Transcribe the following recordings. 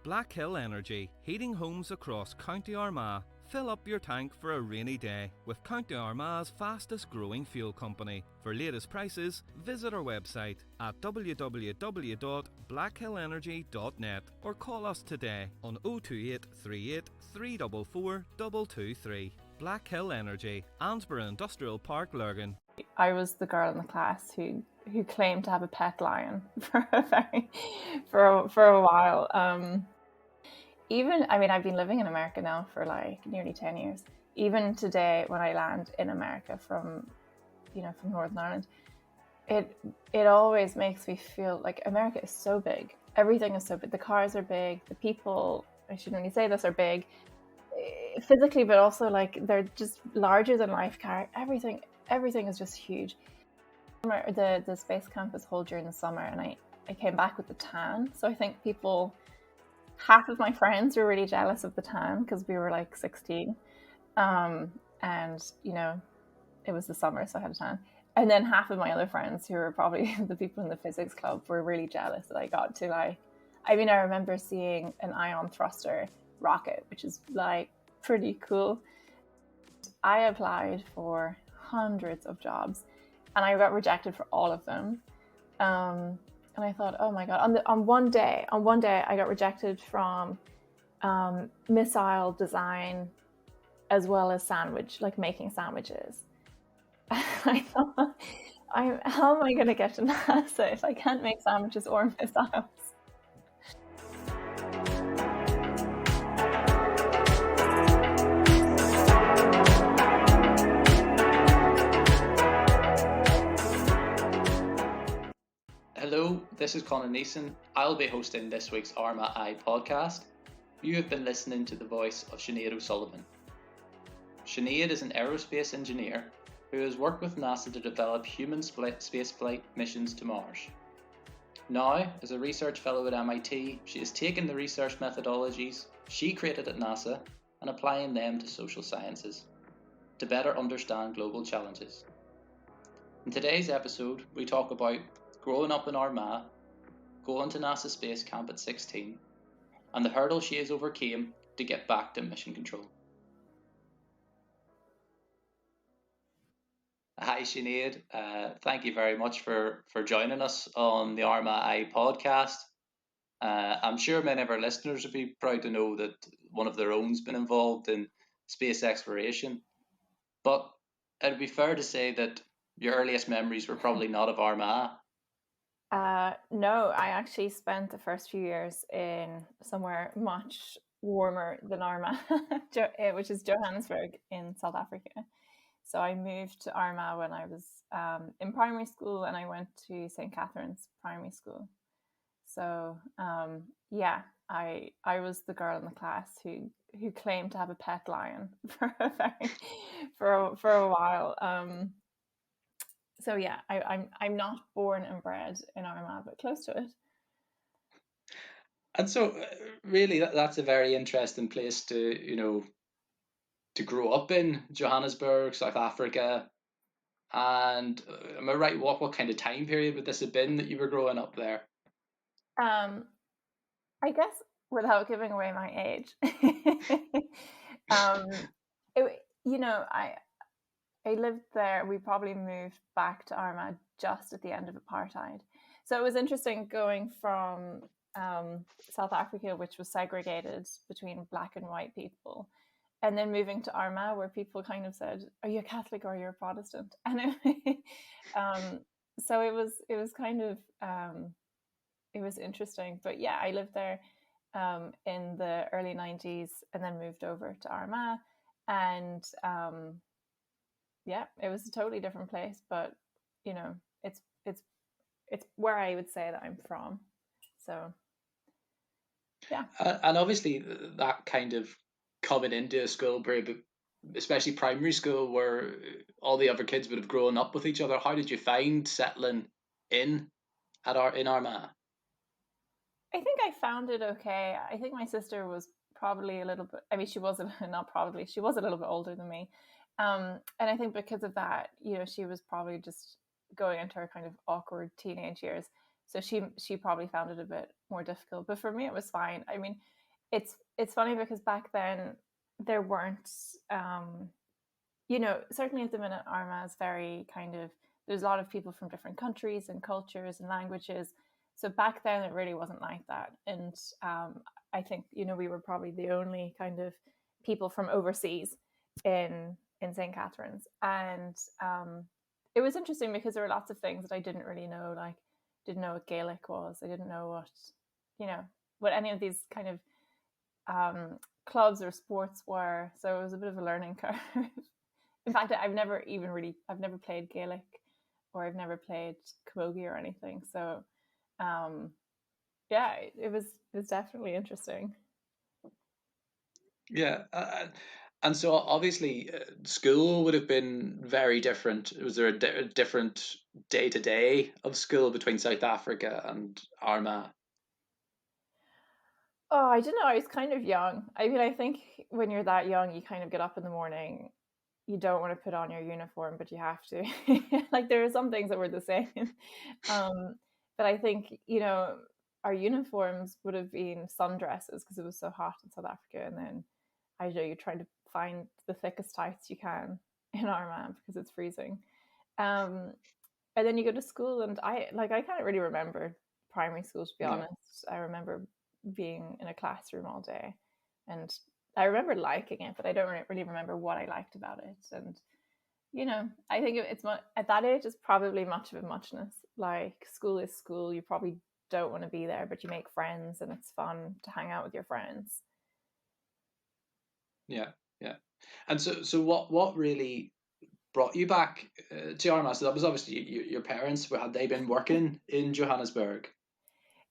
Black Hill Energy, heating homes across County Armagh. Fill up your tank for a rainy day with County Armagh's fastest growing fuel company. For latest prices, visit our website at www.blackhillenergy.net or call us today on 028 38 344 223. Black Hill Energy, Ansborough Industrial Park, Lurgan. I was the girl in the class who claimed to have a pet lion for a while. I've been living in America now for like nearly 10 years. Even today, when I land in America from Northern Ireland, it always makes me feel like America is so big. Everything is so big. The cars are big. The people, I shouldn't really say this, are big physically, but also like they're just larger than life character. Everything is just huge. The space camp was held during the summer, and I came back with the tan. So I think half of my friends were really jealous of the tan because we were like 16. And, it was the summer, so I had a tan. And then half of my other friends, who were probably the people in the physics club, were really jealous that I got to I remember seeing an ion thruster rocket, which is like pretty cool. I applied for hundreds of jobs and I got rejected for all of them. And I thought, oh my God, on one day I got rejected from missile design as well as making sandwiches. I thought, how am I going to get to NASA if I can't make sandwiches or missiles? Hello, this is Conor Neeson. I'll be hosting this week's Armagh podcast. You have been listening to the voice of Sinead O'Sullivan. Sinead is an aerospace engineer who has worked with NASA to develop human spaceflight missions to Mars. Now, as a research fellow at MIT, she has taken the research methodologies she created at NASA and applying them to social sciences to better understand global challenges. In today's episode, we talk about growing up in Armagh, going to NASA Space Camp at 16, and the hurdle she has overcame to get back to mission control. Hi Sinead, thank you very much for joining us on the Armagh podcast. I'm sure many of our listeners would be proud to know that one of their own's been involved in space exploration, but it'd be fair to say that your earliest memories were probably not of Armagh. No, I actually spent the first few years in somewhere much warmer than Armagh, which is Johannesburg in South Africa. So I moved to Armagh when I was in primary school, and I went to St. Catherine's Primary School. So I was the girl in the class who claimed to have a pet lion for a while. So yeah, I'm not born and bred in Armagh, but close to it. And so, really, that's a very interesting place to grow up in, Johannesburg, South Africa. And am I right? What kind of time period would this have been that you were growing up there? I guess without giving away my age, I lived there. We probably moved back to Armagh just at the end of apartheid. So it was interesting going from South Africa, which was segregated between black and white people, and then moving to Armagh, where people kind of said, "Are you a Catholic or you're a Protestant?" And so it was kind of it was interesting. But yeah, I lived there in the early 90s, and then moved over to Armagh, and yeah, it was a totally different place, but it's where I would say that I'm from. So yeah. And obviously that kind of coming into a school period, especially primary school, where all the other kids would have grown up with each other. How did you find settling in Armagh? I think I found it okay. I think my sister was probably a little bit, she was she was a little bit older than me. And I think because of that, she was probably just going into her kind of awkward teenage years. So she probably found it a bit more difficult. But for me, it was fine. I mean, it's funny because back then there weren't, certainly at the minute Armagh is very kind of, there's a lot of people from different countries and cultures and languages. So back then it really wasn't like that. And I think, we were probably the only kind of people from overseas in St. Catherine's. And it was interesting because there were lots of things that I didn't really know, like didn't know what Gaelic was. I didn't know what any of these kind of clubs or sports were. So it was a bit of a learning curve. In fact, I've never played Gaelic, or I've never played camogie or anything. So it was definitely interesting. Yeah. And so obviously school would have been very different. Was there a different day-to-day of school between South Africa and Armagh? Oh, I don't know. I was kind of young. I mean, I think when you're that young, you kind of get up in the morning. You don't want to put on your uniform, but you have to. Like, there are some things that were the same. But I think, our uniforms would have been sundresses because it was so hot in South Africa. And then you're trying to find the thickest tights you can in Armagh because it's freezing. And then you go to school, and I can't really remember primary school, to be honest. I remember being in a classroom all day, and I remember liking it, but I don't really remember what I liked about it. And I think it's at that age, it's probably much of a muchness. Like, school is school. You probably don't want to be there, but you make friends, and it's fun to hang out with your friends. Yeah. And so what really brought you back to Armagh? So that was obviously your parents. Had they been working in Johannesburg?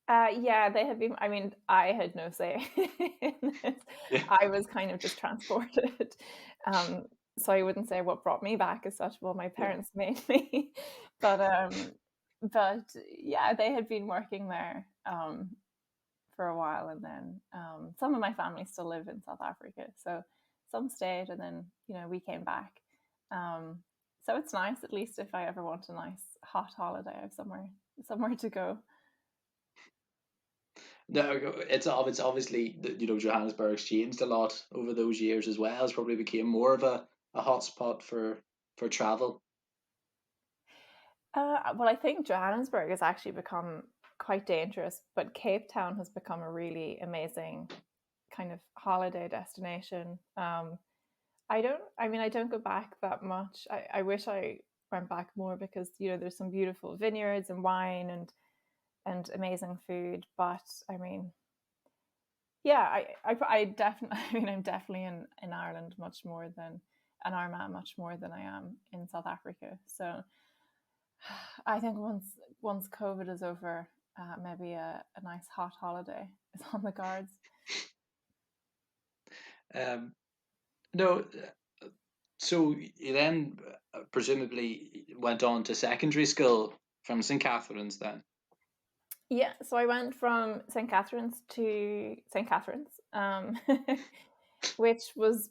Yeah, they had been. I mean, I had no say in it. Yeah. I was kind of just transported. So I wouldn't say what brought me back as such. Well, my parents made me, but yeah, they had been working there for a while, and then some of my family still live in South Africa, so some stayed, and then we came back. So it's nice, at least if I ever want a nice hot holiday, I have somewhere to go. No, it's obviously Johannesburg's changed a lot over those years as well. It's probably became more of a hotspot for travel. Well, I think Johannesburg has actually become quite dangerous, but Cape Town has become a really amazing kind of holiday destination. I don't go back that much. I wish I went back more because there's some beautiful vineyards and wine and amazing food. But I mean, yeah, I definitely, I'm definitely in Ireland much more than, in Armagh much more than I am in South Africa. So I think once COVID is over, maybe a nice hot holiday is on the cards. No, so you then presumably went on to secondary school from St. Catherine's then? Yeah, so I went from St. Catherine's to St. Catherine's, which was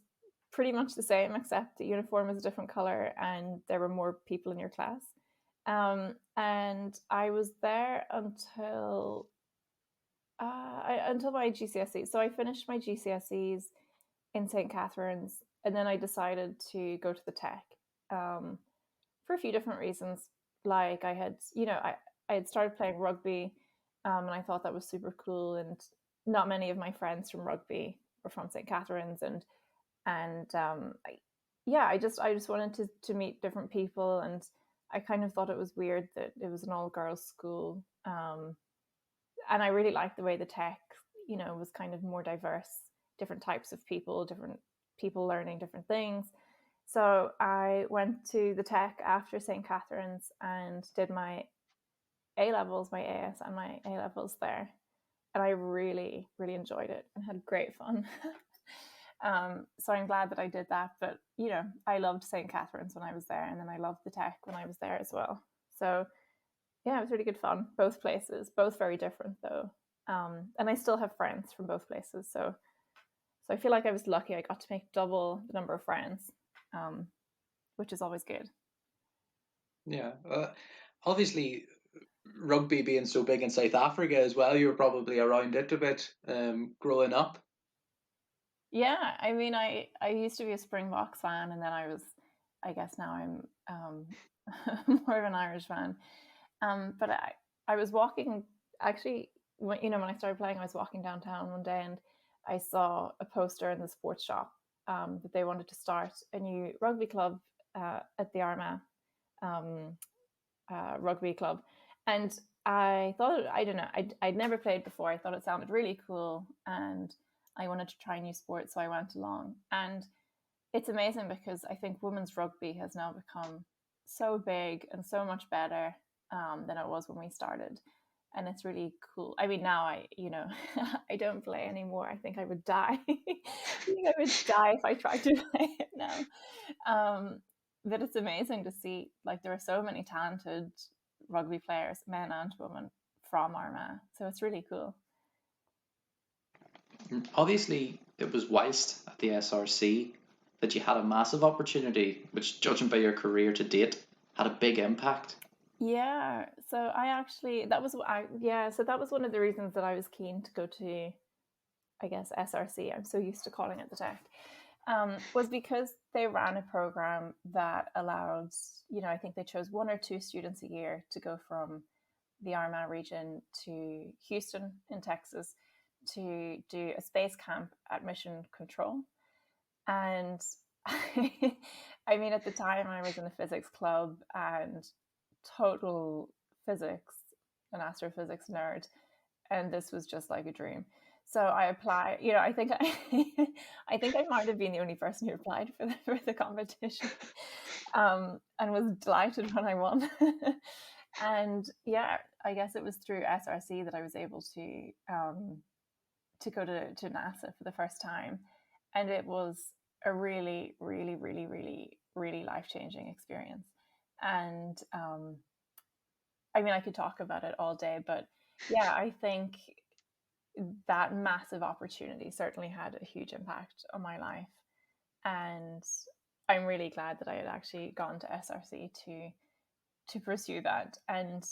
pretty much the same, except the uniform was a different color and there were more people in your class. And I was there until my GCSEs. So I finished my GCSEs in St. Catherine's, and then I decided to go to the Tech for a few different reasons. Like, I had started playing rugby, and I thought that was super cool. And not many of my friends from rugby were from St. Catherine's, and I just wanted to meet different people, and I kind of thought it was weird that it was an all girls school, and I really liked the way the Tech, was kind of more diverse, different types of people, different people learning different things. So I went to the Tech after St. Catherine's and did my A-levels, my AS and my A-levels there. And I really, really enjoyed it and had great fun. So I'm glad that I did that. But, I loved St. Catherine's when I was there, and then I loved the Tech when I was there as well. So yeah, it was really good fun. Both places, both very different though. And I still have friends from both places. So I feel like I was lucky. I got to make double the number of friends, which is always good. Yeah. Obviously, rugby being so big in South Africa as well, you were probably around it a bit growing up. Yeah, I mean, I used to be a Springboks fan, and then I guess now I'm more of an Irish fan. But I was walking, actually, when I started playing, I was walking downtown one day and I saw a poster in the sports shop that they wanted to start a new rugby club at the Armagh rugby club. And I thought, I don't know, I'd never played before. I thought it sounded really cool and I wanted to try new sports, so I went along. And it's amazing because I think women's rugby has now become so big and so much better than it was when we started. And it's really cool. I mean, now I don't play anymore. I think I would die. I think I would die if I tried to play it now. But it's amazing to see, like, there are so many talented rugby players, men and women, from Armagh. So it's really cool. Obviously, it was whilst at the SRC that you had a massive opportunity, which, judging by your career to date, had a big impact. Yeah, so that was one of the reasons that I was keen to go to, I guess, SRC. I'm so used to calling it the Tech. Was because they ran a program that allowed, I think they chose 1 or 2 students a year to go from the Armagh region to Houston in Texas to do a space camp at Mission Control. And I mean, at the time I was in a physics club and total physics and astrophysics nerd, and this was just like a dream. So I applied. I think I think I might have been the only person who applied for the competition, and was delighted when I won. And yeah, I guess it was through SRC that I was able to go to NASA for the first time, and it was a really, really, really, really, really life-changing experience. And I mean, I could talk about it all day, but yeah, I think that massive opportunity certainly had a huge impact on my life. And I'm really glad that I had actually gone to SRC to pursue that. And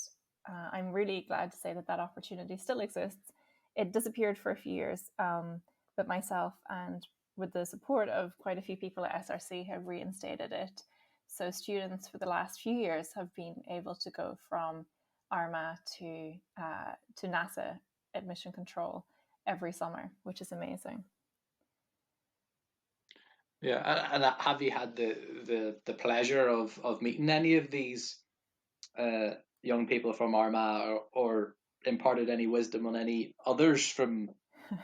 I'm really glad to say that opportunity still exists. It disappeared for a few years, but myself, and with the support of quite a few people at SRC, have reinstated it. So students for the last few years have been able to go from Armagh to NASA at Mission Control every summer, which is amazing. Yeah, and have you had the pleasure of meeting any of these young people from Armagh, or imparted any wisdom on any others from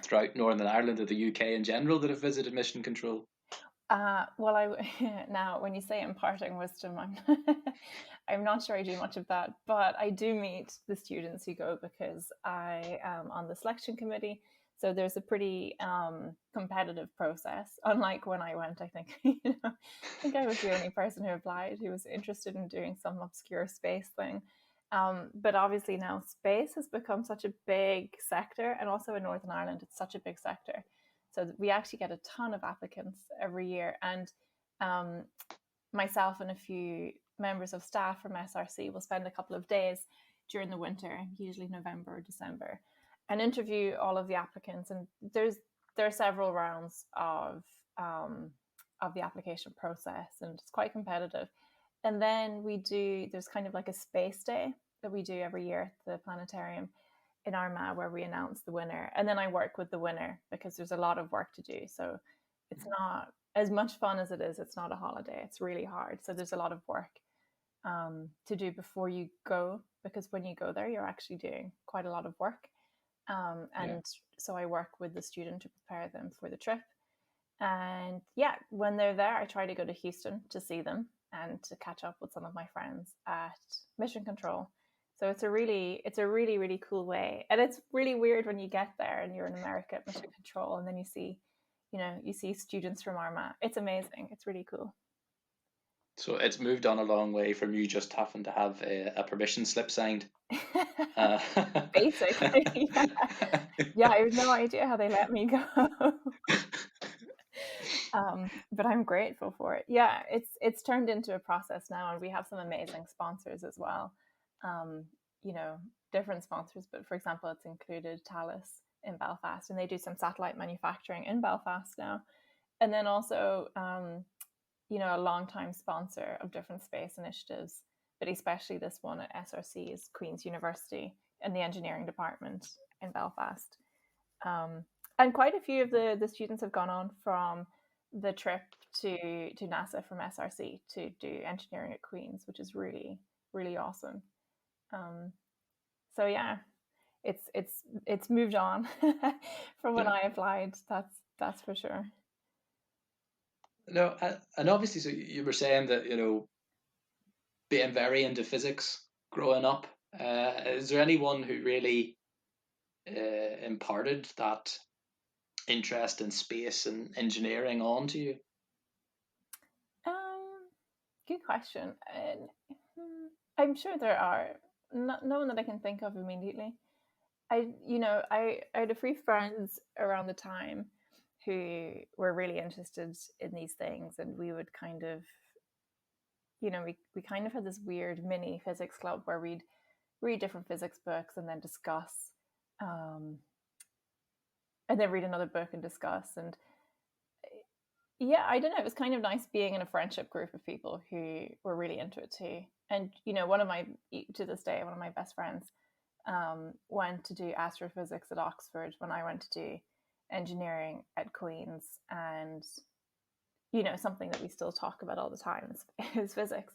throughout Northern Ireland or the UK in general that have visited Mission Control? Well, now when you say imparting wisdom, I'm not sure I do much of that, but I do meet the students who go because I am on the selection committee. So there's a pretty competitive process. Unlike when I went, I think I think I was the only person who applied who was interested in doing some obscure space thing. But obviously now space has become such a big sector, and also in Northern Ireland, it's such a big sector. So we actually get a ton of applicants every year. And myself and a few members of staff from SRC will spend a couple of days during the winter, usually November or December, and interview all of the applicants. And there are several rounds of the application process, and it's quite competitive. And then there's kind of like a space day that we do every year at the planetarium in Armagh, where we announce the winner. And then I work with the winner because there's a lot of work to do. So it's not as much fun as it is. It's not a holiday. It's really hard. So there's a lot of work to do before you go, because when you go there, you're actually doing quite a lot of work. So I work with the student to prepare them for the trip. And yeah, when they're there, I try to go to Houston to see them and to catch up with some of my friends at Mission Control. So it's a really, really cool way. And it's really weird when you get there and you're in America at Mission Control, and then you see students from Armagh. It's amazing. It's really cool. So it's moved on a long way from you just having to have a permission slip signed. Basically, yeah. I have no idea how they let me go. But I'm grateful for it. Yeah, it's turned into a process now, and we have some amazing sponsors as well. different sponsors, but for example, it's included Thales in Belfast, and they do some satellite manufacturing in Belfast now. And then also, a long-time sponsor of different space initiatives, but especially this one at SRC is Queen's University in the engineering department in Belfast. And quite a few of the students have gone on from the trip to NASA from SRC to do engineering at Queen's, which is really, really awesome. So yeah, it's moved on from when I applied. That's for sure. No, and obviously, so you were saying that, being very into physics growing up. Is there anyone who really imparted that interest in space and engineering onto you? Good question. I'm sure there are. No one that I can think of immediately. I had a few friends around the time who were really interested in these things, and we would kind of, we kind of had this weird mini physics club where we'd read different physics books and then discuss, and then read another book and discuss. And yeah, I don't know, it was kind of nice being in a friendship group of people who were really into it too. And to this day, one of my best friends went to do astrophysics at Oxford when I went to do engineering at Queen's, and something that we still talk about all the time is physics.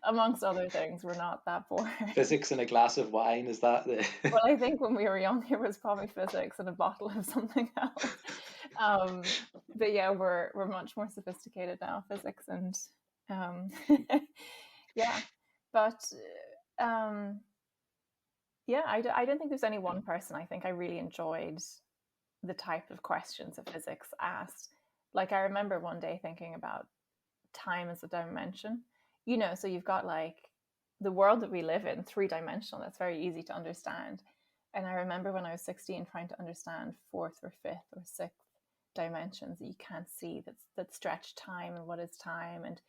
Amongst other things, we're not that bored. Physics and a glass of wine, is that the... Well, I think when we were young, it was probably physics and a bottle of something else. But yeah, we're much more sophisticated now, physics and yeah. But yeah, I don't think there's any one person. I think I really enjoyed the type of questions that physics asked. Like, I remember one day thinking about time as a dimension, so you've got like the world that we live in, 3-dimensional. That's very easy to understand. And I remember when I was 16 trying to understand 4th or 5th or 6th dimensions that you can't see, that stretch time and what is time. And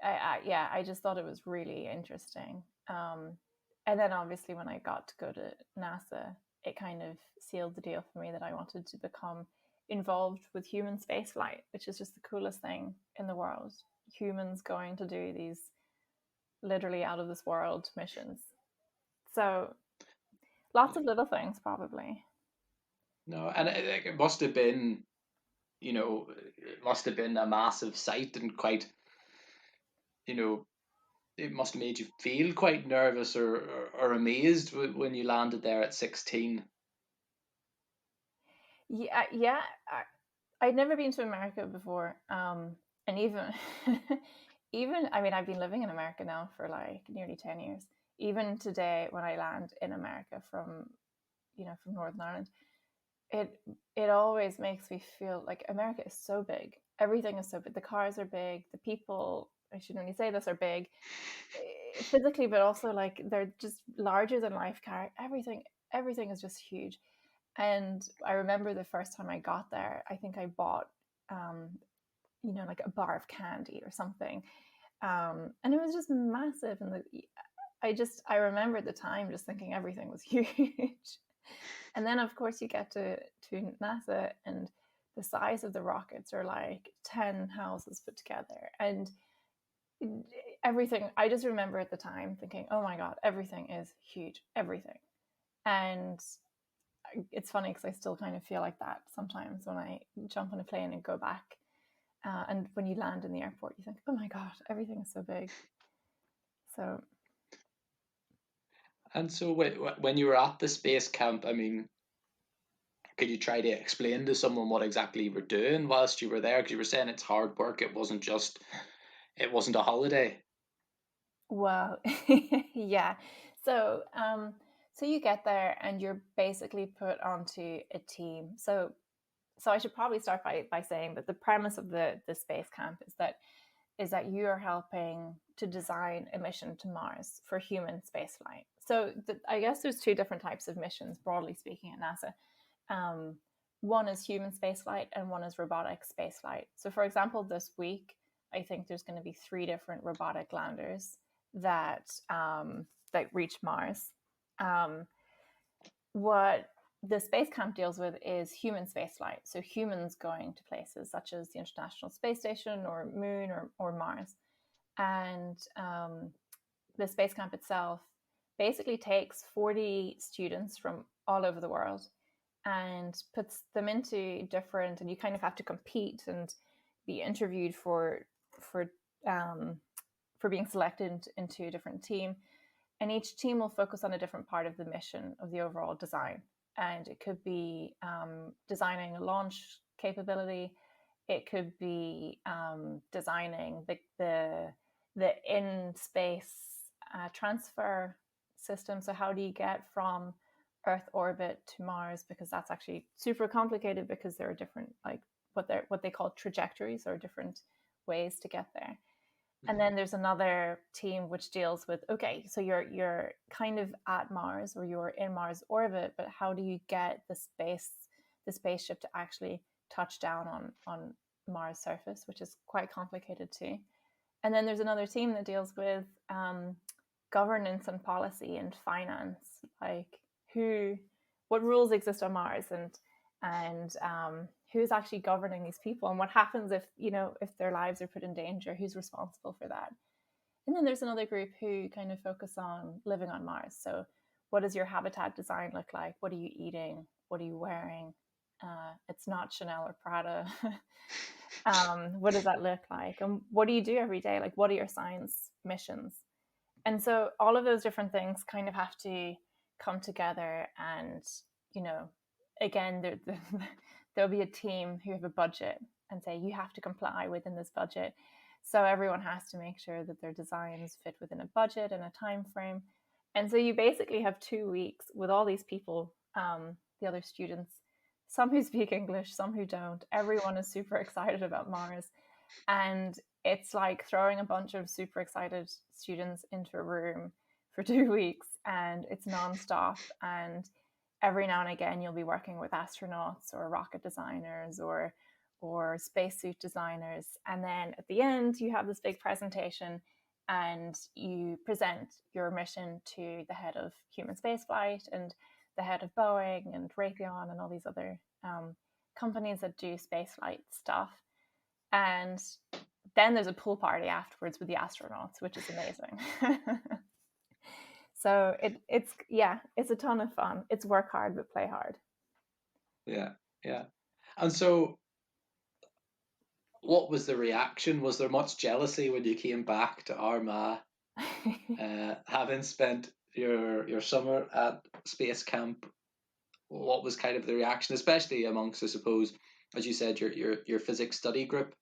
I just thought it was really interesting. And then obviously when I got to go to NASA, it kind of sealed the deal for me that I wanted to become involved with human spaceflight, which is just the coolest thing in the world. Humans going to do these literally out of this world missions. So lots of little things, probably. No, and it must have been, it must have been a massive sight, and quite, it must have made you feel quite nervous or amazed when you landed there at 16. Yeah. I'd never been to America before, and even I mean, I've been living in America now for like nearly 10 years. Even today, when I land in America from Northern Ireland, it always makes me feel like America is so big. Everything is so big. The cars are big. The people, I shouldn't really say this, are big physically, but also like they're just larger than life character. Everything is just huge. And I remember the first time I got there, I think I bought, like a bar of candy or something. And it was just massive. And I remember at the time just thinking everything was huge. And then of course you get to NASA, and the size of the rockets are like 10 houses put together. And everything, I just remember at the time thinking, oh my God, everything is huge, everything. And it's funny because I still kind of feel like that sometimes when I jump on a plane and go back. And when you land in the airport, you think, oh my God, everything is so big. So. And so when you were at the space camp, I mean, could you try to explain to someone what exactly you were doing whilst you were there? Because you were saying it's hard work. It wasn't a holiday. Well, yeah. So you get there and you're basically put onto a team. So I should probably start by saying that the premise of the space camp is that you are helping to design a mission to Mars for human spaceflight. So I guess there's 2 different types of missions, broadly speaking, at NASA. One is human spaceflight and one is robotic spaceflight. So for example, this week, I think there's going to be 3 different robotic landers that reach Mars. What the space camp deals with is human spaceflight, so humans going to places such as the International Space Station or Moon or Mars. And the space camp itself basically takes 40 students from all over the world and puts them into different, and you kind of have to compete and be interviewed for being selected into a different team. And each team will focus on a different part of the mission of the overall design. And it could be designing a launch capability. It could be designing the in-space transfer system. So how do you get from Earth orbit to Mars? Because that's actually super complicated, because there are different, like what they call trajectories, or different ways to get there. And then there's another team which deals with, okay, so you're kind of at Mars, or you're in Mars orbit, but how do you get the spaceship to actually touch down on Mars surface, which is quite complicated too. And then there's another team that deals with governance and policy and finance, like what rules exist on Mars, and who's actually governing these people, and what happens if their lives are put in danger, who's responsible for that. And then there's another group who kind of focus on living on Mars. So what does your habitat design look like? What are you eating? What are you wearing? It's not Chanel or Prada. What does that look like? And what do you do every day? Like, what are your science missions? And so all of those different things kind of have to come together, and again, there'll be a team who have a budget and say, you have to comply within this budget. So everyone has to make sure that their designs fit within a budget and a time frame. And so you basically have 2 weeks with all these people, the other students, some who speak English, some who don't. Everyone is super excited about Mars. And it's like throwing a bunch of super excited students into a room for 2 weeks, and it's nonstop. And every now and again, you'll be working with astronauts or rocket designers or spacesuit designers. And then at the end, you have this big presentation, and you present your mission to the head of human spaceflight and the head of Boeing and Raytheon and all these other companies that do spaceflight stuff. And then there's a pool party afterwards with the astronauts, which is amazing. So it's a ton of fun. It's work hard but play hard. Yeah. And so, what was the reaction? Was there much jealousy when you came back to Armagh, having spent your summer at space camp? What was kind of the reaction, especially amongst, I suppose, as you said, your physics study group?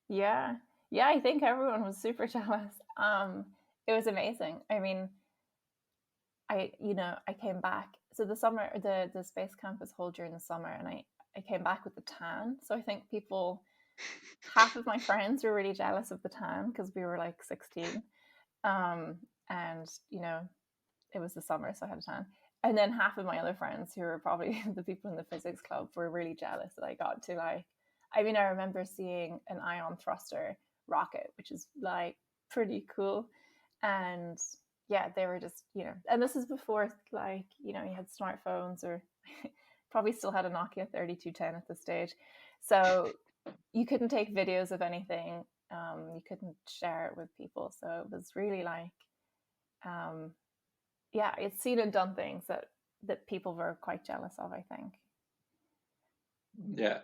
Yeah, I think everyone was super jealous. It was amazing. I mean, I came back. So the space camp was held during the summer, and I came back with the tan. So I think half of my friends were really jealous of the tan, because we were like 16. And it was the summer, so I had a tan. And then half of my other friends, who were probably the people in the physics club, were really jealous that I got to I remember seeing an ion thruster rocket, which is like pretty cool. And yeah, they were just, and this is before you had smartphones, or probably still had a Nokia 3210 at this stage. So you couldn't take videos of anything. You couldn't share it with people. So it was really it's seen and done things that people were quite jealous of, I think. Yeah.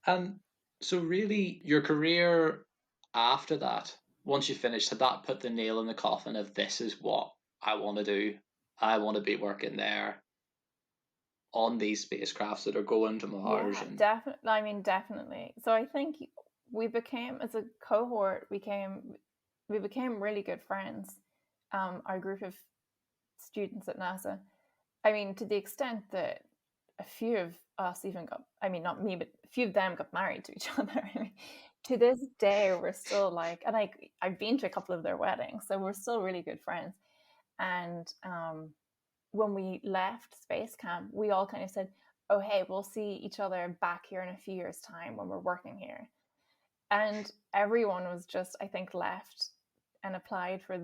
And so really, your career after that, once you finished, had that put the nail in the coffin of, this is what I want to do? I want to be working there on these spacecrafts that are going to Mars. Yeah, definitely. So I think we became, as a cohort, we became really good friends. Our group of students at NASA. I mean, to the extent that a few of us even got, not me, but a few of them got married to each other. To this day, we're still and I've been to a couple of their weddings, so we're still really good friends. And when we left space camp, we all kind of said, oh, hey, we'll see each other back here in a few years' time when we're working here. And everyone was just, I think, left and applied for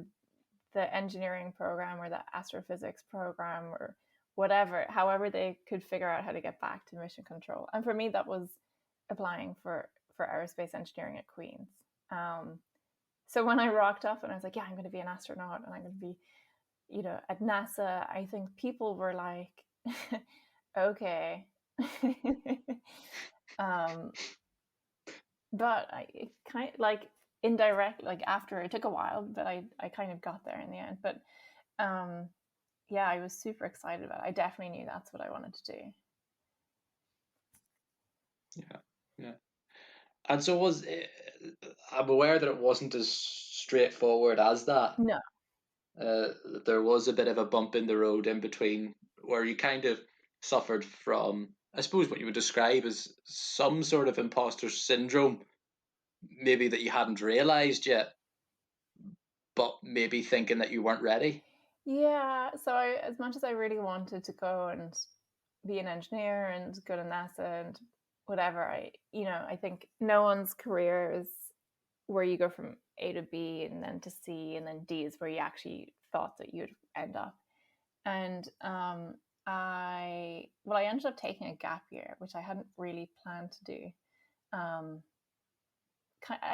the engineering program or the astrophysics program or whatever, however they could figure out how to get back to mission control. And for me, that was applying for aerospace engineering at Queen's. So when I rocked up and I was like, yeah, I'm going to be an astronaut and I'm going to be, at NASA, I think people were like, okay. But it kind of like indirect, like after it took a while, but I kind of got there in the end. But yeah, I was super excited about it. I definitely knew that's what I wanted to do. Yeah. And so I'm aware that it wasn't as straightforward as that. No. There was a bit of a bump in the road in between where you kind of suffered from, I suppose, what you would describe as some sort of imposter syndrome, maybe that you hadn't realized yet, but maybe thinking that you weren't ready. Yeah. So as much as I really wanted to go and be an engineer and go to NASA and whatever, I think no one's career is where you go from A to B and then to C and then D is where you actually thought that you'd end up. And I ended up taking a gap year, which I hadn't really planned to do. I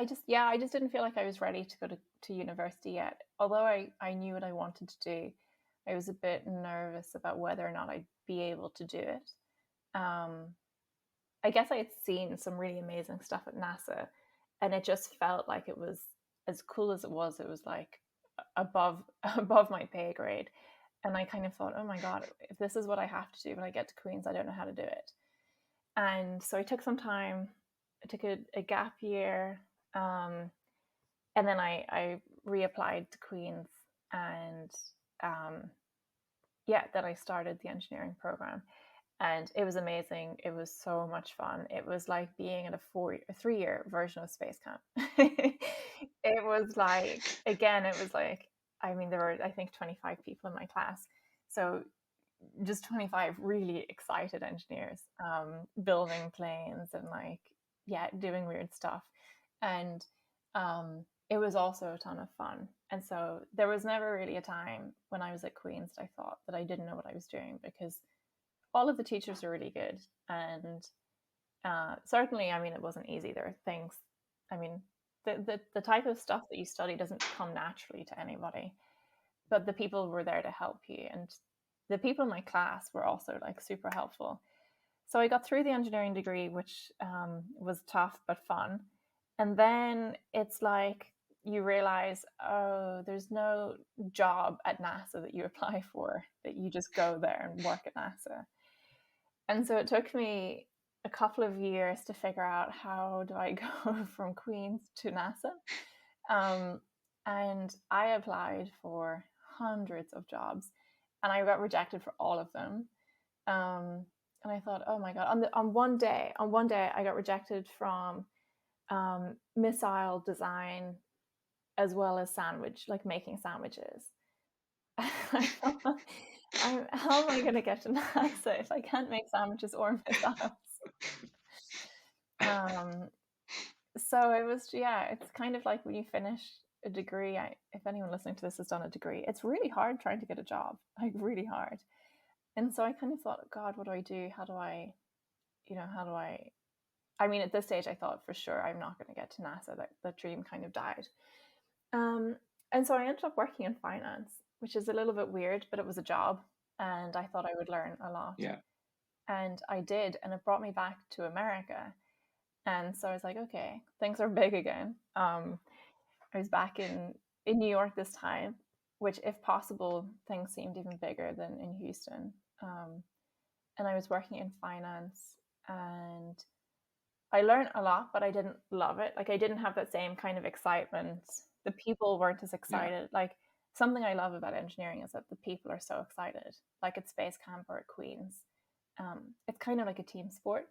just didn't feel like I was ready to go to university yet. Although I knew what I wanted to do, I was a bit nervous about whether or not I'd be able to do it. I guess I had seen some really amazing stuff at NASA, and it just felt like it was as cool as it was like above my pay grade. And I kind of thought, oh my God, if this is what I have to do when I get to Queen's, I don't know how to do it. And so I took some time, I took a gap year, and then I reapplied to Queen's, and then I started the engineering program. And it was amazing. It was so much fun. It was like being at a 3-year version of space camp. It was like, again, it was like, I mean, there were, I think, 25 people in my class. So just 25 really excited engineers, building planes and doing weird stuff. And it was also a ton of fun. And so there was never really a time when I was at Queen's that I thought that I didn't know what I was doing, because all of the teachers are really good. And certainly, I mean, it wasn't easy. There are things, I mean, the type of stuff that you study doesn't come naturally to anybody, but the people were there to help you. And the people in my class were also like super helpful. So I got through the engineering degree, which was tough but fun. And then it's like you realize, oh, there's no job at NASA that you apply for, that you just go there and work at NASA. And so it took me a couple of years to figure out, how do I go from Queen's to NASA? And I applied for hundreds of jobs, and I got rejected for all of them. And I thought, oh my God, on one day I got rejected from missile design as well as making sandwiches. I thought, how am I going to get to NASA if I can't make sandwiches or missiles? So it was, it's kind of like when you finish a degree, if anyone listening to this has done a degree, it's really hard trying to get a job, like really hard. And so I kind of thought, God, what do I do? How do I mean, at this stage, I thought for sure I'm not going to get to NASA. That dream kind of died. And so I ended up working in finance, which is a little bit weird, but it was a job, and I thought I would learn a lot. Yeah. And I did, and it brought me back to America. And so I was like, okay, things are big again. I was back in New York this time, which, if possible, things seemed even bigger than in Houston. And I was working in finance, and I learned a lot, but I didn't love it. Like, I didn't have that same kind of excitement. The people weren't as excited. Yeah. Like, something I love about engineering is that the people are so excited. Like at Space Camp or at Queen's, it's kind of like a team sport.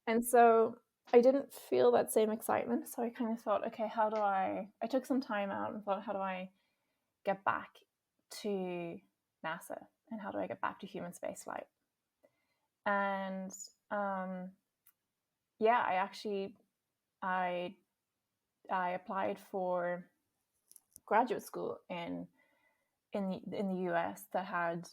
And so I didn't feel that same excitement. So I kind of thought, okay, I took some time out and thought, how do I get back to NASA, and how do I get back to human spaceflight? And I applied for graduate school in the US that had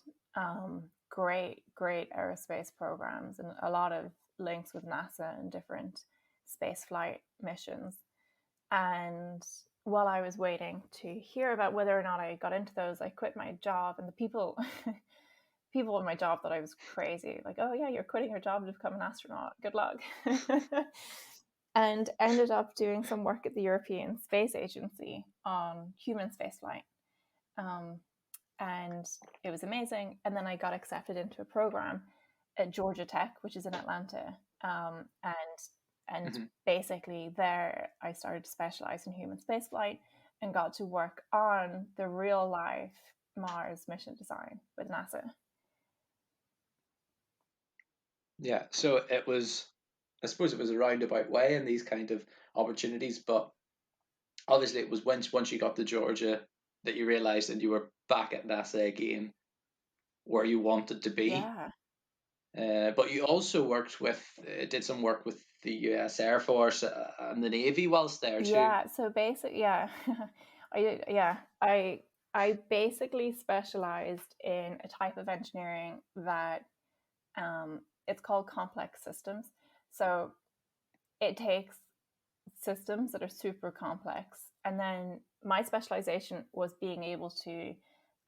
great aerospace programs and a lot of links with NASA and different space flight missions. And while I was waiting to hear about whether or not I got into those, I quit my job, and the people in my job thought I was crazy. Like, oh yeah, you're quitting your job to become an astronaut. Good luck. And ended up doing some work at the European Space Agency on human spaceflight. And it was amazing. And then I got accepted into a program at Georgia Tech, which is in Atlanta. And basically there I started to specialize in human spaceflight and got to work on the real life Mars mission design with NASA. Yeah, so it was, I suppose it was a roundabout way in these kind of opportunities, but obviously it was once you got to Georgia that you realized and you were back at NASA again where you wanted to be. Yeah. But you also did some work with the US Air Force and the Navy whilst there too. Yeah, so basically, yeah. I basically specialized in a type of engineering that it's called complex systems. So it takes systems that are super complex, and then my specialization was being able to,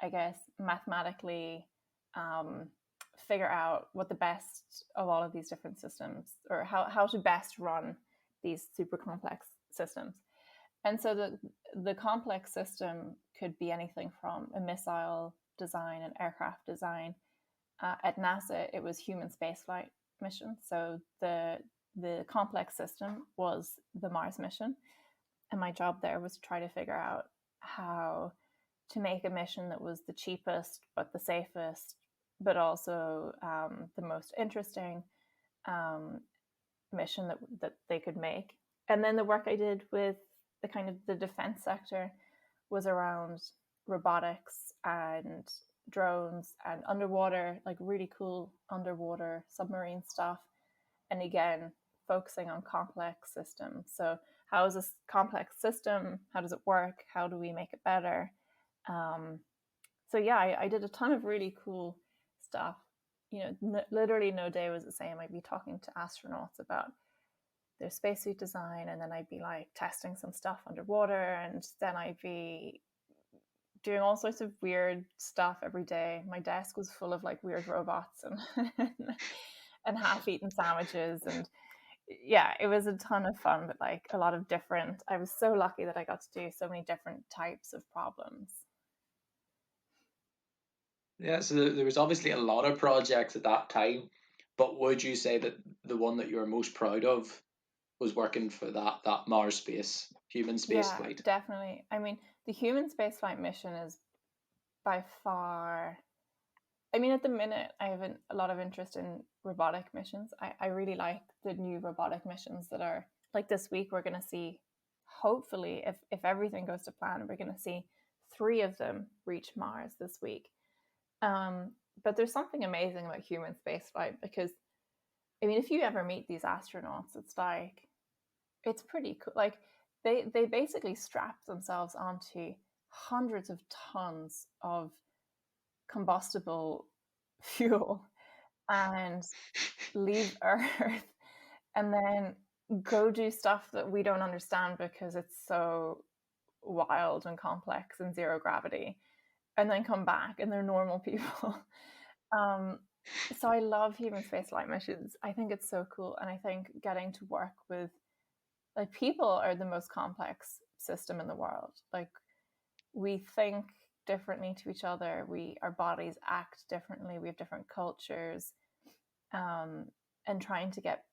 I guess, mathematically figure out what the best of all of these different systems, or how to best run these super complex systems. And so the complex system could be anything from a missile design and aircraft design. At NASA, it was human spaceflight mission. So the complex system was the Mars mission. And my job there was to try to figure out how to make a mission that was the cheapest, but the safest, but also the most interesting mission that they could make. And then the work I did with the kind of the defense sector was around robotics and drones and underwater, like really cool underwater submarine stuff. And again, focusing on complex systems. So how is this complex system? How does it work? How do we make it better? So yeah, I did a ton of really cool stuff. You know, literally no day was the same. I'd be talking to astronauts about their spacesuit design, and then I'd be like testing some stuff underwater, and then I'd be doing all sorts of weird stuff every day. My desk was full of like weird robots and and half-eaten sandwiches, and yeah, it was a ton of fun, but like a lot of different. I was so lucky that I got to do so many different types of problems. Yeah, so there was obviously a lot of projects at that time, but would you say that the one that you were most proud of was working for that Mars human space Yeah, flight? definitely. I mean, the human spaceflight mission is by far. I mean, at the minute, I have a lot of interest in robotic missions. I really like the new robotic missions that are like this week. We're going to see, hopefully, if everything goes to plan, we're going to see 3 of them reach Mars this week. But there's something amazing about human spaceflight because, I mean, if you ever meet these astronauts, it's like, it's pretty cool. Like they basically strap themselves onto hundreds of tons of combustible fuel and leave Earth and then go do stuff that we don't understand because it's so wild and complex and zero gravity, and then come back and they're normal people. So I love human spaceflight missions. I think it's so cool, and I think getting to work with like people are the most complex system in the world. Like we think differently to each other. Our bodies act differently. We have different cultures, and trying to get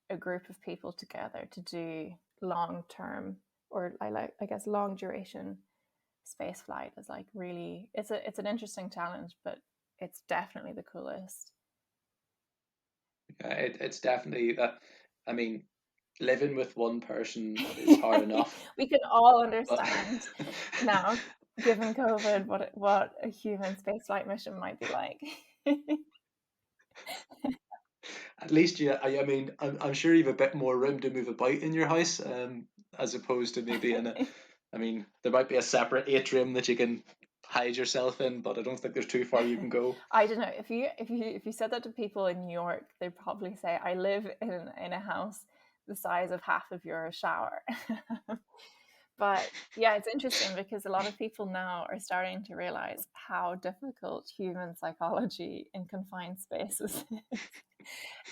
a group of people together to do long term or I guess long duration space flight is like really it's an interesting challenge, but it's definitely the coolest. It's definitely that. I mean, living with one person is hard enough. We can all But understand now, given COVID, what a human spaceflight mission might be like. at least I mean, I'm sure you have a bit more room to move about in your house, as opposed to maybe in I mean, there might be a separate atrium that you can hide yourself in, but I don't think there's too far you can go. I don't know, if you said that to people in New York, they'd probably say, I live in a house the size of half of your shower. But yeah, it's interesting because a lot of people now are starting to realize how difficult human psychology in confined spaces is.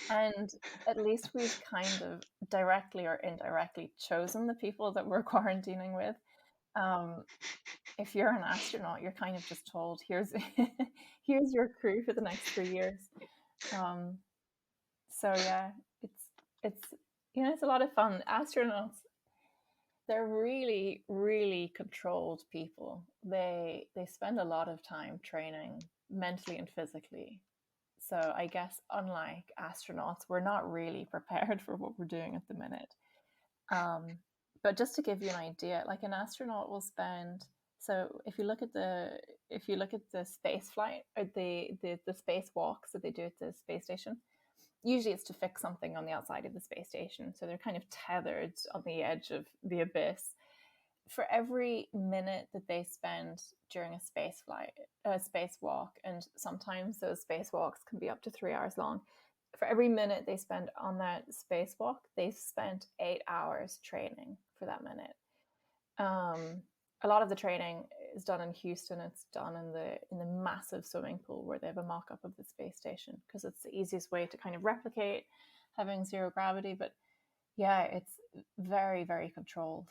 And at least we've kind of directly or indirectly chosen the people that we're quarantining with. If you're an astronaut, you're kind of just told, here's here's your crew for the next 3 years. So yeah, it's it's a lot of fun. Astronauts, they're really, really controlled people. They spend a lot of time training mentally and physically. So I guess unlike astronauts, we're not really prepared for what we're doing at the minute. But just to give you an idea, like an astronaut will spend. So if you look at the space flight or the spacewalks that they do at the space station, usually it's to fix something on the outside of the space station. So they're kind of tethered on the edge of the abyss. For every minute that they spend during a spacewalk, and sometimes those spacewalks can be up to 3 hours long. For every minute they spend on that spacewalk, they spent 8 hours training for that minute. A lot of the training is done in Houston. It's done in the massive swimming pool where they have a mock-up of the space station, because it's the easiest way to kind of replicate having zero gravity. But yeah, it's very, very controlled.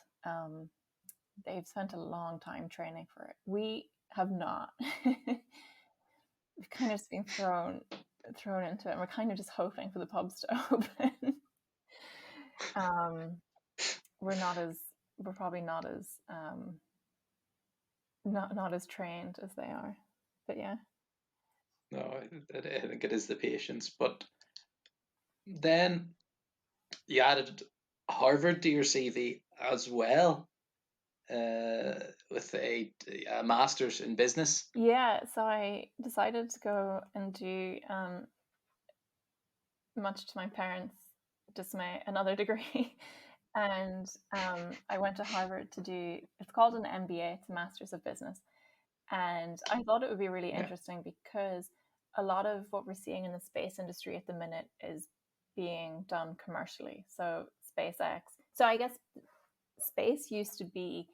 They've spent a long time training for it. We have not. We've kind of been thrown into it, and we're kind of just hoping for the pubs to open. We're probably not as trained as they are, but yeah. No, I think it is the patience. But then you added Harvard to your CV as well, with a master's in business. Yeah, so I decided to go and do, much to my parents' dismay, another degree. And I went to Harvard to do, it's called an MBA, it's a Master's of Business. And I thought it would be really interesting because a lot of what we're seeing in the space industry at the minute is being done commercially. So SpaceX. So I guess space used to be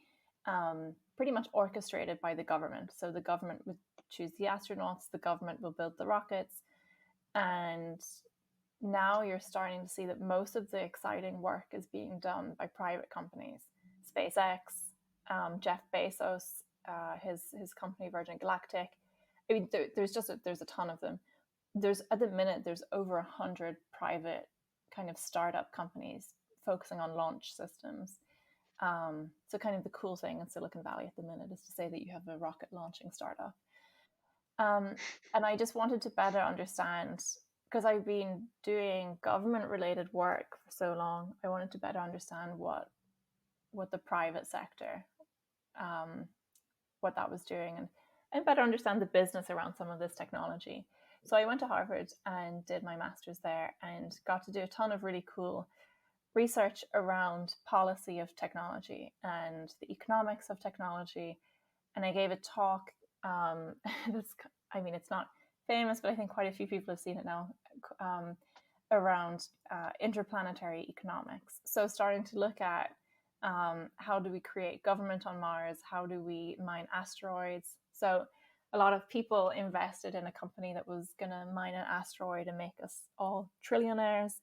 pretty much orchestrated by the government. So the government would choose the astronauts, the government will build the rockets. And now you're starting to see that most of the exciting work is being done by private companies. SpaceX, Jeff Bezos, his company Virgin Galactic. I mean, there's a ton of them. At the minute there's over 100 private kind of startup companies focusing on launch systems. So kind of the cool thing in Silicon Valley at the minute is to say that you have a rocket launching startup. And I just wanted to better understand, because I've been doing government related work for so long, I wanted to better understand what the private sector, what that was doing, and better understand the business around some of this technology. So I went to Harvard and did my master's there and got to do a ton of really cool research around policy of technology and the economics of technology. And I gave a talk it's not famous, but I think quite a few people have seen it now, around interplanetary economics. So starting to look at how do we create government on Mars? How do we mine asteroids? So a lot of people invested in a company that was going to mine an asteroid and make us all trillionaires.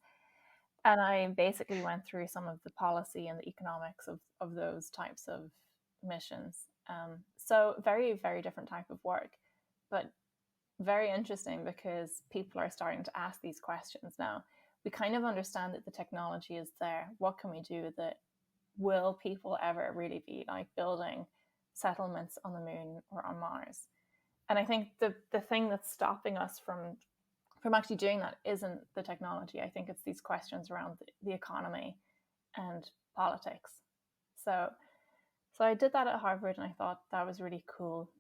And I basically went through some of the policy and the economics of those types of missions. So very, very different type of work, but very interesting because people are starting to ask these questions now. We kind of understand that the technology is there. What can we do with it? Will people ever really be like building settlements on the moon or on Mars? And I think the thing that's stopping us from actually doing that isn't the technology. I think it's these questions around the economy and politics. So I did that at Harvard, and I thought that was really cool,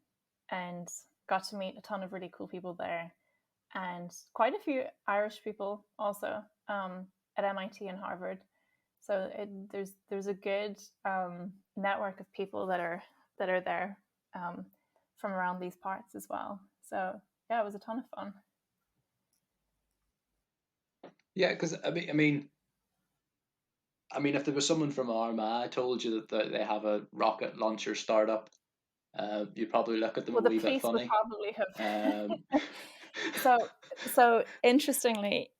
and got to meet a ton of really cool people there, and quite a few Irish people also, at MIT and Harvard. So there's a good network of people that are there from around these parts as well. So yeah, it was a ton of fun. Yeah, because I mean, if there was someone from Armagh told you that they have a rocket launcher startup, you'd probably look at them Well, a the wee bit police would funny. probably have. Um, So interestingly,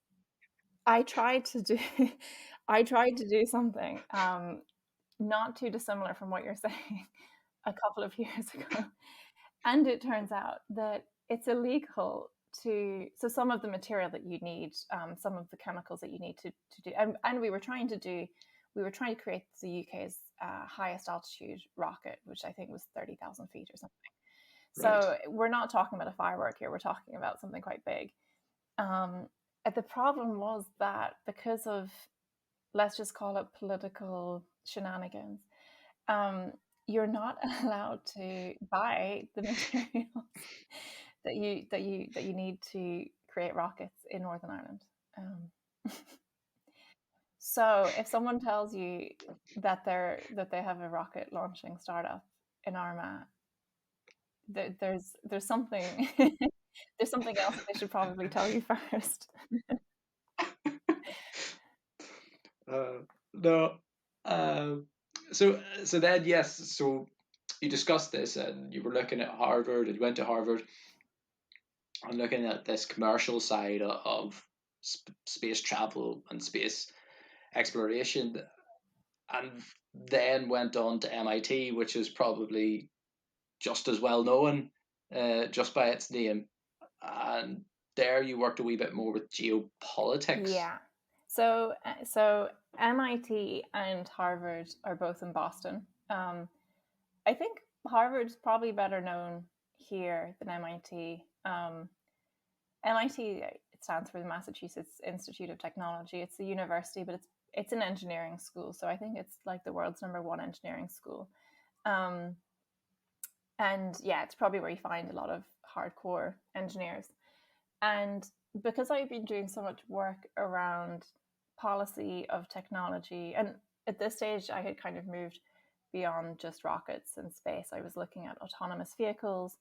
I tried to do something not too dissimilar from what you're saying a couple of years ago, and it turns out that it's illegal to. So some of the material that you need, some of the chemicals that you need to do, and we were trying to create the UK's highest altitude rocket, which I think was 30,000 feet or something. right. So we're not talking about a firework here. We're talking about something quite big. The problem was that because of, let's just call it political shenanigans, you're not allowed to buy the materials that you need to create rockets in Northern Ireland. So if someone tells you that they have a rocket launching startup in Armagh, there's something there's something else that they should probably tell you first. No. So then, yes. So you discussed this, and you were looking at Harvard, and you went to Harvard, and looking at this commercial side of space travel and space exploration, and then went on to MIT, which is probably just as well known, just by its name. And there you worked a wee bit more with geopolitics. Yeah. So MIT and Harvard are both in Boston. I think Harvard's probably better known here than MIT. MIT, it stands for the Massachusetts Institute of Technology. It's a university, but it's an engineering school. So I think it's like the world's #1 engineering school. And yeah, it's probably where you find a lot of hardcore engineers. And because I've been doing so much work around policy of technology, and at this stage I had kind of moved beyond just rockets and space. I was looking at autonomous vehicles.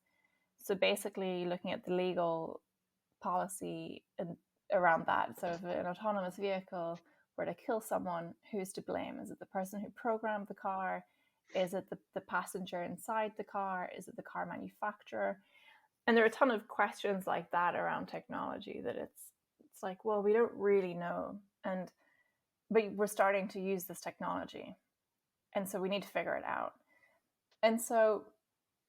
So basically looking at the legal policy around that. So if an autonomous vehicle were to kill someone, who's to blame? Is it the person who programmed the car? Is it the passenger inside the car? Is it the car manufacturer? And there are a ton of questions like that around technology that it's like, well, we don't really know. But we're starting to use this technology. And so we need to figure it out. And so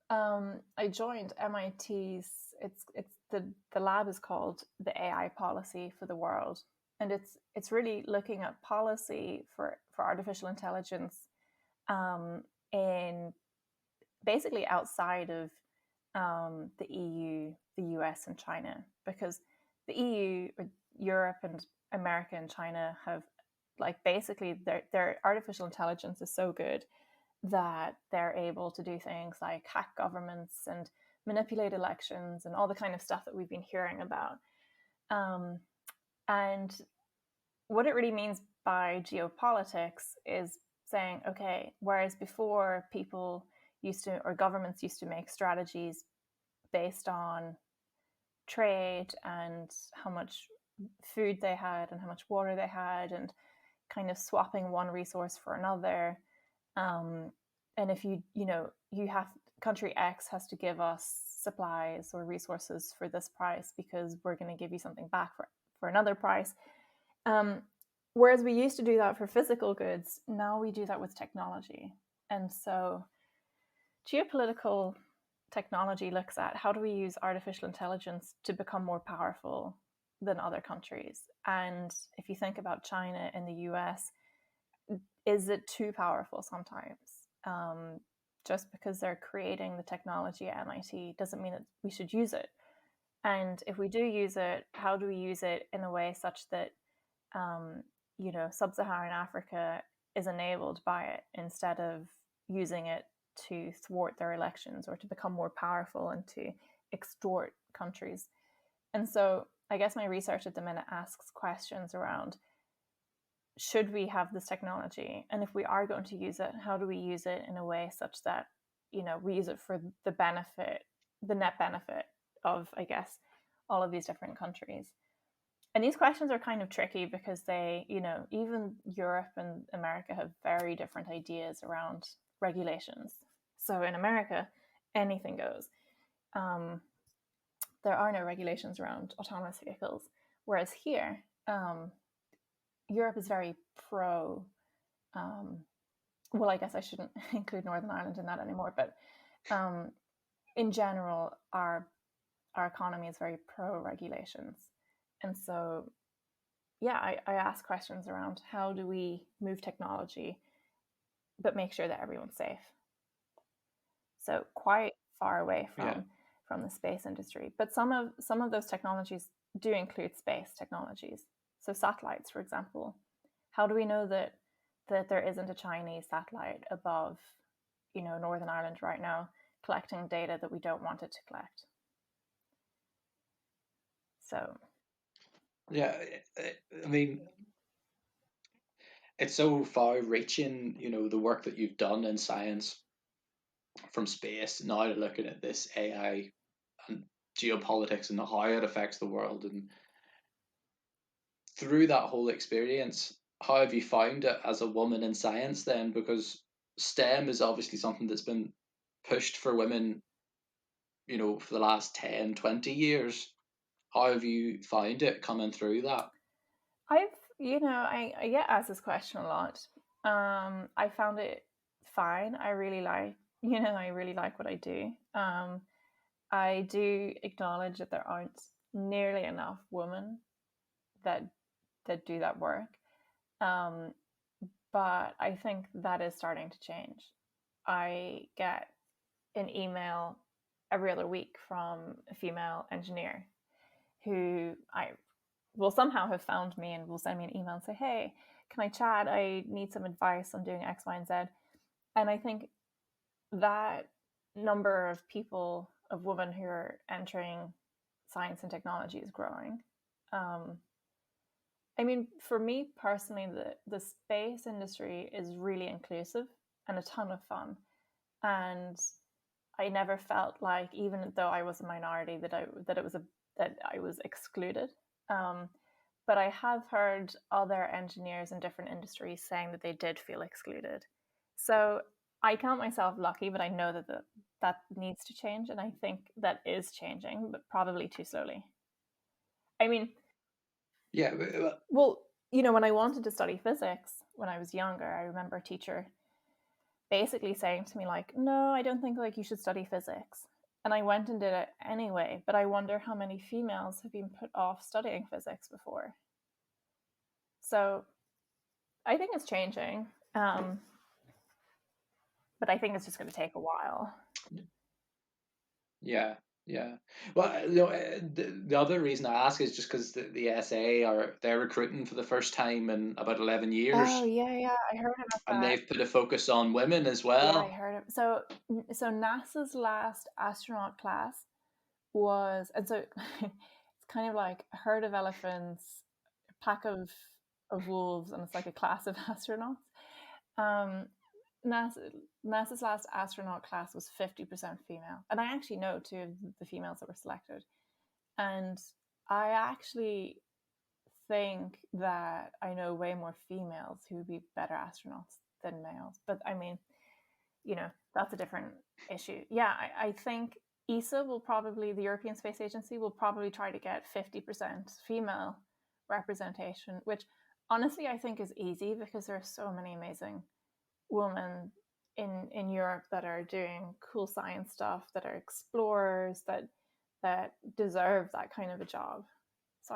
I joined MIT's, it's the lab is called the AI Policy for the World. And it's really looking at policy for artificial intelligence in basically outside of the EU, the US, and China, because the EU, Europe, and America and China have, like, basically their artificial intelligence is so good that they're able to do things like hack governments and manipulate elections and all the kind of stuff that we've been hearing about. And what it really means by geopolitics is saying, okay, whereas before people used to, or governments used to make strategies based on trade and how much food they had and how much water they had and kind of swapping one resource for another. And if you have, country X has to give us supplies or resources for this price because we're going to give you something back for another price. Whereas we used to do that for physical goods, now we do that with technology. And so geopolitical technology looks at how do we use artificial intelligence to become more powerful than other countries. And if you think about China and the US, is it too powerful sometimes? Just because they're creating the technology at MIT doesn't mean that we should use it. And if we do use it, how do we use it in a way such that sub-Saharan Africa is enabled by it instead of using it to thwart their elections or to become more powerful and to extort countries. And so I guess my research at the minute asks questions around should we have this technology? And if we are going to use it, how do we use it in a way such that, we use it for the benefit, the net benefit of, I guess, all of these different countries? And these questions are kind of tricky because they, even Europe and America have very different ideas around regulations. So in America, anything goes. There are no regulations around autonomous vehicles, whereas here, Europe is very pro. Well, I guess I shouldn't include Northern Ireland in that anymore, but in general, our economy is very pro regulations. And so, yeah, I ask questions around how do we move technology, but make sure that everyone's safe. So quite far away from the space industry. But some of those technologies do include space technologies. So satellites, for example. How do we know that there isn't a Chinese satellite above, Northern Ireland right now collecting data that we don't want it to collect? So Yeah, I mean, it's so far-reaching, the work that you've done in science from space, now to looking at this AI and geopolitics and how it affects the world. And through that whole experience, how have you found it as a woman in science then? Because STEM is obviously something that's been pushed for women, for the last 10, 20 years. How have you found it coming through that? I get asked this question a lot. I found it fine. I really like what I do. I do acknowledge that there aren't nearly enough women that do that work. But I think that is starting to change. I get an email every other week from a female engineer who will somehow have found me and will send me an email and say, hey, can I chat? I need some advice on doing X, Y, and Z. And I think that number of people, of women who are entering science and technology is growing. I mean, for me personally, the space industry is really inclusive and a ton of fun. And I never felt like, even though I was a minority, that I was excluded. But I have heard other engineers in different industries saying that they did feel excluded. So I count myself lucky, but I know that needs to change, and I think that is changing, but probably too slowly. I mean, yeah. Well, when I wanted to study physics when I was younger, I remember a teacher basically saying to me, like, no, I don't think you should study physics. And I went and did it anyway, but I wonder how many females have been put off studying physics before. So I think it's changing, but I think it's just going to take a while. Yeah. Well, the other reason I ask is just because the SA they're recruiting for the first time in about 11 years. Oh, yeah, I heard about that. And they've put a focus on women as well. Yeah, I heard it. So NASA's last astronaut class was, and so it's kind of like a herd of elephants, a pack of wolves, and it's like a class of astronauts. NASA's last astronaut class was 50% female, and I actually know two of the females that were selected. And I actually think that I know way more females who would be better astronauts than males. But I mean, that's a different issue. Yeah, I think ESA will probably, the European Space Agency will probably try to get 50% female representation, which honestly I think is easy because there are so many amazing women in Europe that are doing cool science stuff, that are explorers, that deserve that kind of a job. So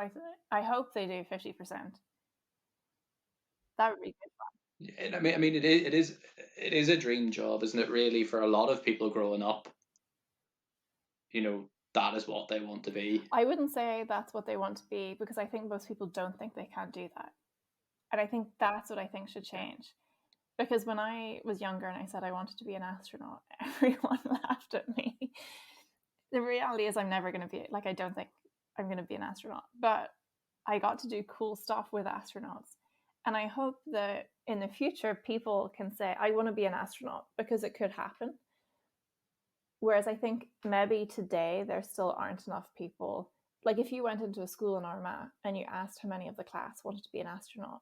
I hope they do 50%. That would be good fun. I mean, it is a dream job, isn't it? Really, for a lot of people growing up, that is what they want to be. I wouldn't say that's what they want to be, because I think most people don't think they can do that, and I think that's what I think should change. Because when I was younger and I said I wanted to be an astronaut, everyone laughed at me. The reality is I'm never going to be, I don't think I'm going to be an astronaut, but I got to do cool stuff with astronauts. And I hope that in the future, people can say, I want to be an astronaut, because it could happen. Whereas I think maybe today there still aren't enough people. Like if you went into a school in Armagh and you asked how many of the class wanted to be an astronaut,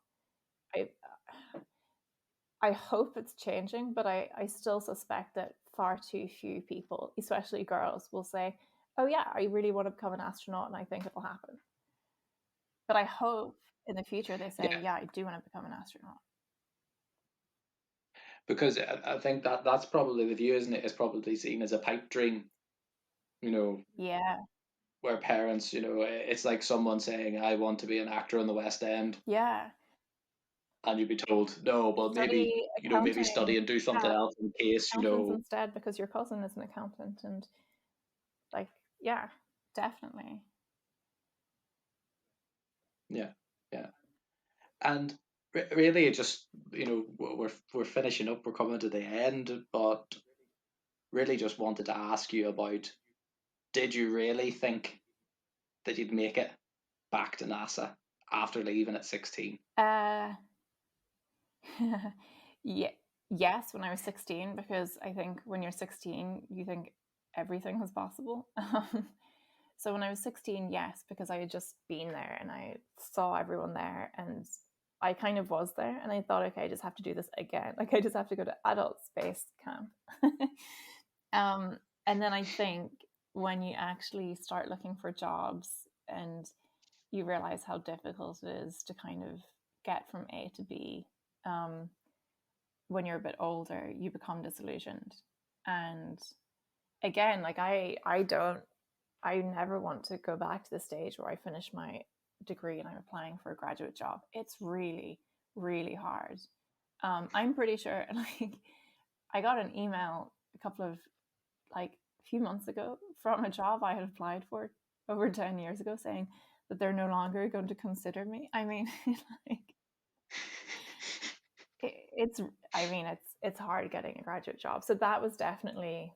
I hope it's changing, but I still suspect that far too few people, especially girls, will say, oh yeah, I really want to become an astronaut and I think it'll happen. But I hope in the future they say, yeah, I do want to become an astronaut. Because I think that's probably the view, isn't it? It's probably seen as a pipe dream, you know. Yeah. Where parents, you know, it's like someone saying, I want to be an actor on the West End. Yeah. And you'd be told, no, well, maybe, you know, maybe study and do something else in case, you know. Instead, because your cousin is an accountant. And like, yeah, definitely. Yeah, yeah. And really, just, you know, we're finishing up, we're coming to the end, but really just wanted to ask you about, did you really think that you'd make it back to NASA after leaving at 16? Yeah, yes, when I was 16, because I think when you're 16, you think everything is possible. So when I was 16, yes, because I had just been there and I saw everyone there and I kind of was there and I thought, okay, I just have to do this again. Like I just have to go to adult space camp. And then I think when you actually start looking for jobs and you realize how difficult it is to kind of get from A to B, when you're a bit older, you become disillusioned. And again, like I never want to go back to the stage where I finish my degree and I'm applying for a graduate job. It's really, really hard. I'm pretty sure, like, I got an email a few months ago from a job I had applied for over 10 years ago saying that they're no longer going to consider me. I mean, like, it's hard getting a graduate job. So that was definitely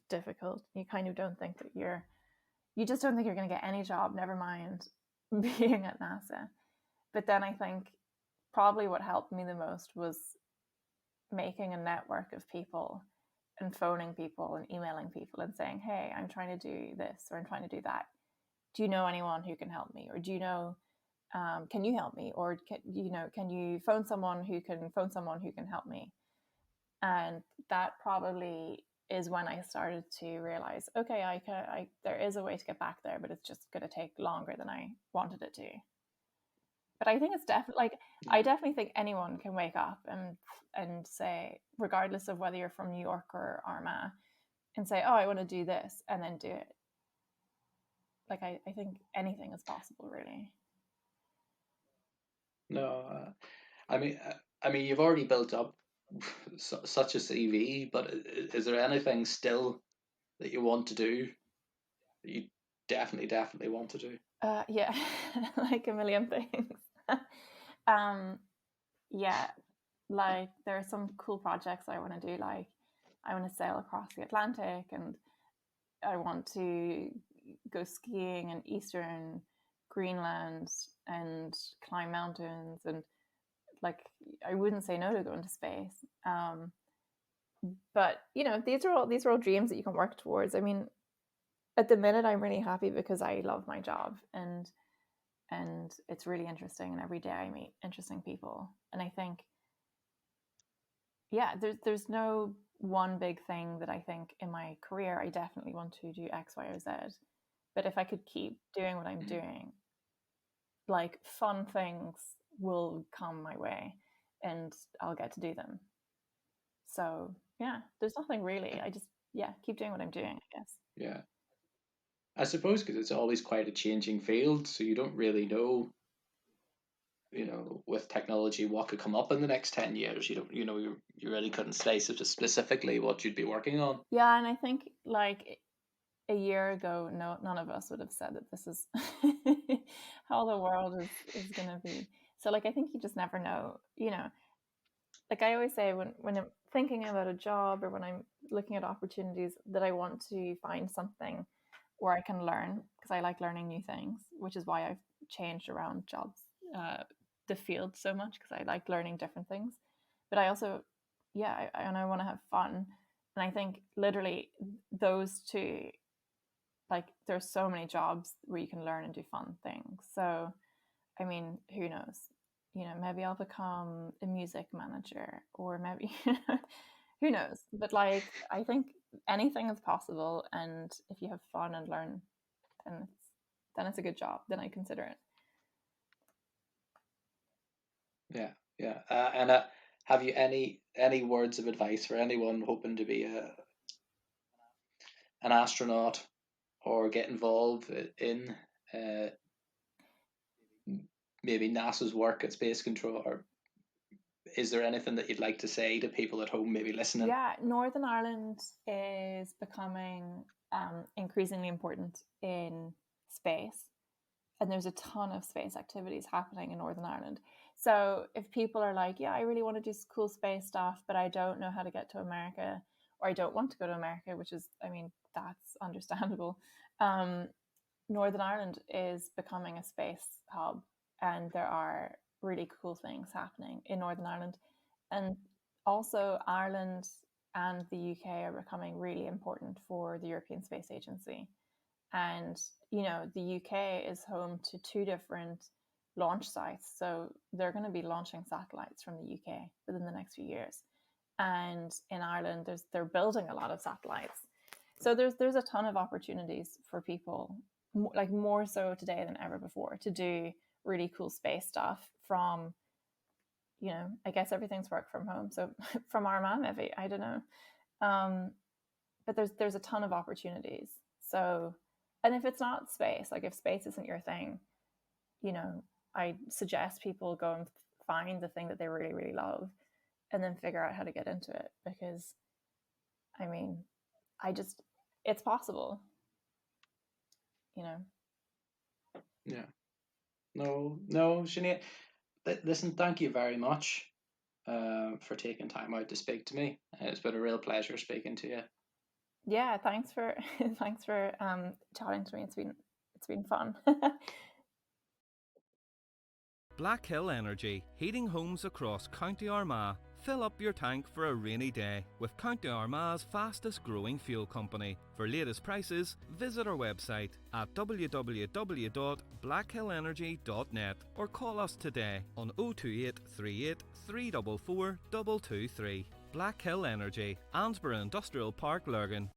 difficult. You kind of don't think that you just don't think you're going to get any job, never mind being at NASA. But then I think probably what helped me the most was making a network of people and phoning people and emailing people and saying, hey, I'm trying to do this or I'm trying to do that. Do you know anyone who can help me? Or do you know, can you help me? Or can you phone someone who can help me? And that probably is when I started to realize, okay, there is a way to get back there, but it's just going to take longer than I wanted it to. But I think it's definitely like, I definitely think anyone can wake up and say, regardless of whether you're from New York or Armagh, and say, oh, I want to do this, and then do it. Like, I think anything is possible, really. No, I mean, you've already built up such a CV, but is there anything still that you want to do that you definitely want to do? Yeah, like a million things. Yeah, like there are some cool projects I want to do. Like I want to sail across the Atlantic, and I want to go skiing in eastern Greenland and climb mountains, and like I wouldn't say no to going to space. But you know, these are all dreams that you can work towards. I mean, at the minute, I'm really happy because I love my job and it's really interesting. And every day I meet interesting people, and I think, yeah, there's no one big thing that I think in my career I definitely want to do X, Y, or Z. But if I could keep doing what I'm doing, like fun things will come my way, and I'll get to do them. So yeah, there's nothing really. I just keep doing what I'm doing, I guess. Yeah, I suppose because it's always quite a changing field, so you don't really know, you know, with technology what could come up in the next 10 years. You don't, you know, you really couldn't say specifically what you'd be working on. Yeah, and I think like a year ago, none of us would have said that this is how the world is going to be. So like I think you just never know, you know. Like I always say, when I'm thinking about a job or when I'm looking at opportunities, that I want to find something where I can learn, because I like learning new things, which is why I've changed around jobs the field so much because I like learning different things. But I also, yeah, I want to have fun. And I think literally those two, like there's so many jobs where you can learn and do fun things. So, I mean, who knows? Maybe I'll become a music manager, or maybe, who knows? But like, I think anything is possible. And if you have fun and learn, then it's a good job. Then I consider it. Yeah, yeah. And have you any words of advice for anyone hoping to be an astronaut or get involved in uh, maybe NASA's work at space control? Or is there anything that you'd like to say to people at home maybe listening? Yeah, Northern Ireland is becoming increasingly important in space. And there's a ton of space activities happening in Northern Ireland. So if people are like, yeah, I really want to do cool space stuff, but I don't know how to get to America, or I don't want to go to America, which is, I mean, that's understandable. Northern Ireland is becoming a space hub, and there are really cool things happening in Northern Ireland. And also, Ireland and the UK are becoming really important for the European Space Agency. And, the UK is home to 2 different launch sites. So they're going to be launching satellites from the UK within the next few years. And in Ireland, they're building a lot of satellites. So there's a ton of opportunities for people, like more so today than ever before, to do really cool space stuff from, I guess everything's work from home. So from Armagh, maybe, I don't know. But there's a ton of opportunities. So, and if it's not space, like if space isn't your thing, I suggest people go and find the thing that they really, really love and then figure out how to get into it. Because, I mean, it's possible, Yeah. No, Sinead, listen, thank you very much for taking time out to speak to me. It's been a real pleasure speaking to you. Yeah, thanks for chatting to me. It's been fun. Black Hill Energy, heating homes across County Armagh. Fill up your tank for a rainy day with County Armagh's fastest growing fuel company. For latest prices, visit our website at www.blackhillenergy.net or call us today on 028 38 344 223. Black Hill Energy, Ansborough Industrial Park, Lurgan.